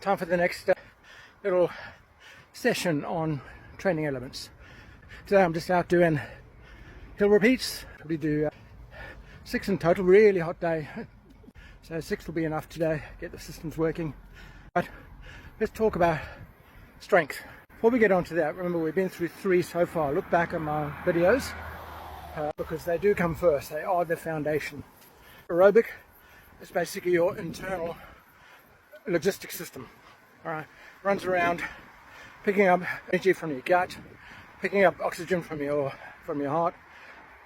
Time for the next little session on training elements. Today I'm just out doing hill repeats. We do 6 in total, really hot day. So 6 will be enough today, get the systems working. But let's talk about strength. Before we get on to that, remember we've been through 3 so far. Look back at my videos because they do come first. They are the foundation. Aerobic is basically your internal logistic system. All right, runs around picking up energy from your gut, picking up oxygen from your heart,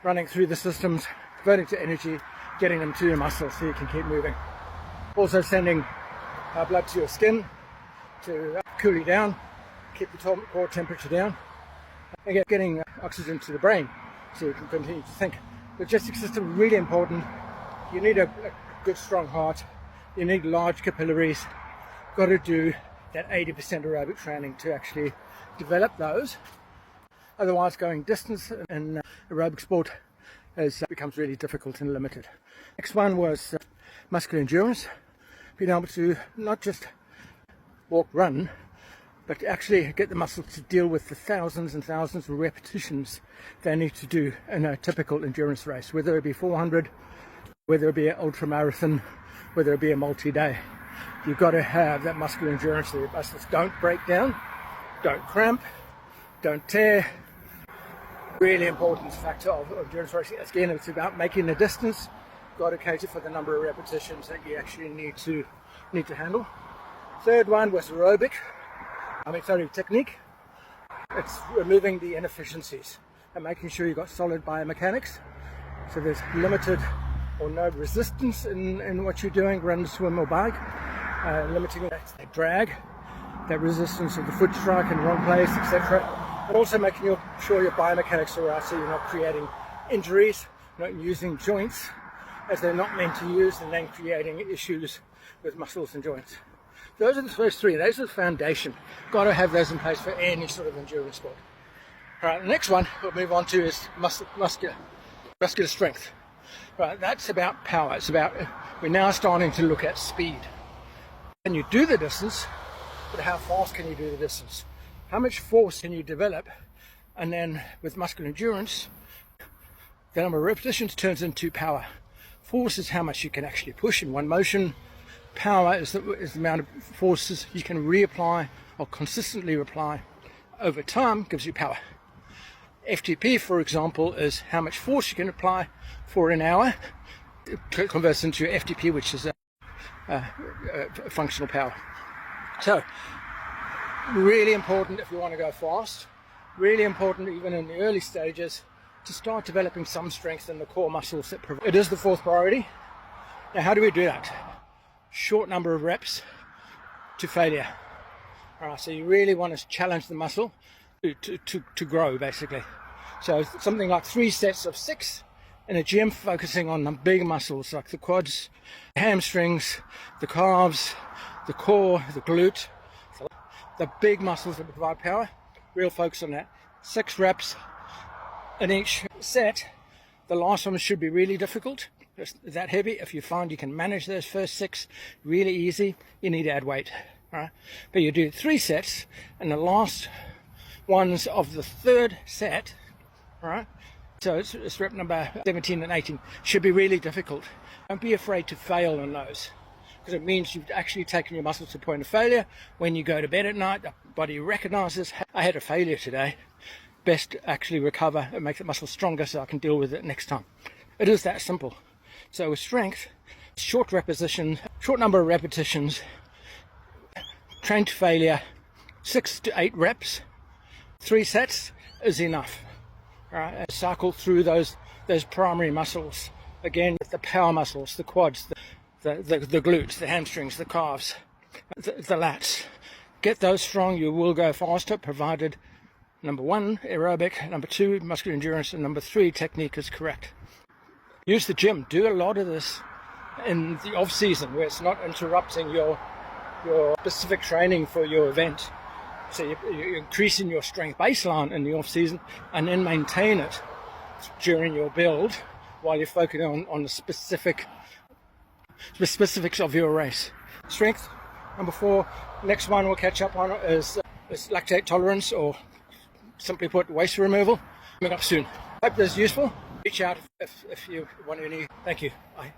running through the systems, converting to energy, getting them to your muscles so you can keep moving. Also sending blood to your skin to cool you down, keep the core temperature down, and getting oxygen to the brain so you can continue to think. Logistic system, really important. You need a good strong heart, you need large capillaries. Got to do that 80% aerobic training to actually develop those. Otherwise going distance in aerobic sport becomes really difficult and limited. Next one was muscular endurance, being able to not just walk, run, but actually get the muscles to deal with the thousands and thousands of repetitions they need to do in a typical endurance race, whether it be 400, whether it be an ultra marathon, whether it be a multi-day. You've got to have that muscular endurance so your muscles don't break down, don't cramp, don't tear. Really important factor of endurance racing. Again, it's about making the distance. Got to cater for the number of repetitions that you actually need to handle. Third one was aerobic. Technique. It's removing the inefficiencies and making sure you've got solid biomechanics. So there's limited or no resistance in what you're doing, run, swim or bike. Limiting that drag, that resistance of the foot strike in the wrong place, etc. But also making sure your biomechanics are right so you're not creating injuries, not using joints as they're not meant to use, and then creating issues with muscles and joints. Those are the first 3. Those are the foundation. Got to have those in place for any sort of endurance sport. Alright, the next one we'll move on to is muscular strength. Right, that's about power. It's about, we're now starting to look at speed. Can you do the distance, but how fast can you do the distance? How much force can you develop? And then with muscular endurance, the number of repetitions turns into power. Force is how much you can actually push in one motion. Power is the amount of forces you can reapply or consistently apply over time, gives you power. FTP, for example, is how much force you can apply for an hour. It converts into your FTP, which is functional power. So really important if you want to go fast, really important even in the early stages to start developing some strength in the core muscles that provide. It is the 4th priority. Now how do we do that? Short number of reps to failure. Alright, so you really want to challenge the muscle to grow basically. So something like 3 sets of 6 in a gym, focusing on the big muscles like the quads, the hamstrings, the calves, the core, the glute, the big muscles that provide power. Real focus on that. 6 reps in each set. The last one should be really difficult. It's that heavy. If you find you can manage those first 6 really easy, you need to add weight. All right? But you do 3 sets, and the last ones of the 3rd set, all right? So it's rep number 17 and 18, should be really difficult. Don't be afraid to fail on those, because it means you've actually taken your muscles to the point of failure. When you go to bed at night, the body recognizes, I had a failure today. Best to actually recover and make the muscle stronger so I can deal with it next time. It is that simple. So with strength, short number of repetitions, train to failure, 6 to 8 reps, 3 sets is enough. Right, cycle through those primary muscles. Again, the power muscles, the quads, the glutes, the hamstrings, the calves, the lats. Get those strong, you will go faster, provided number 1, aerobic, number 2, muscular endurance, and number 3, technique is correct. Use the gym. Do a lot of this in the off season where it's not interrupting your specific training for your event. So you're increasing your strength baseline in the off season and then maintain it during your build while you're focusing on the specifics of your race. Strength, Number 4, next one we'll catch up on is lactate tolerance, or simply put, waste removal. Coming up soon. Hope this is useful. Reach out if you want any. Thank you. Bye.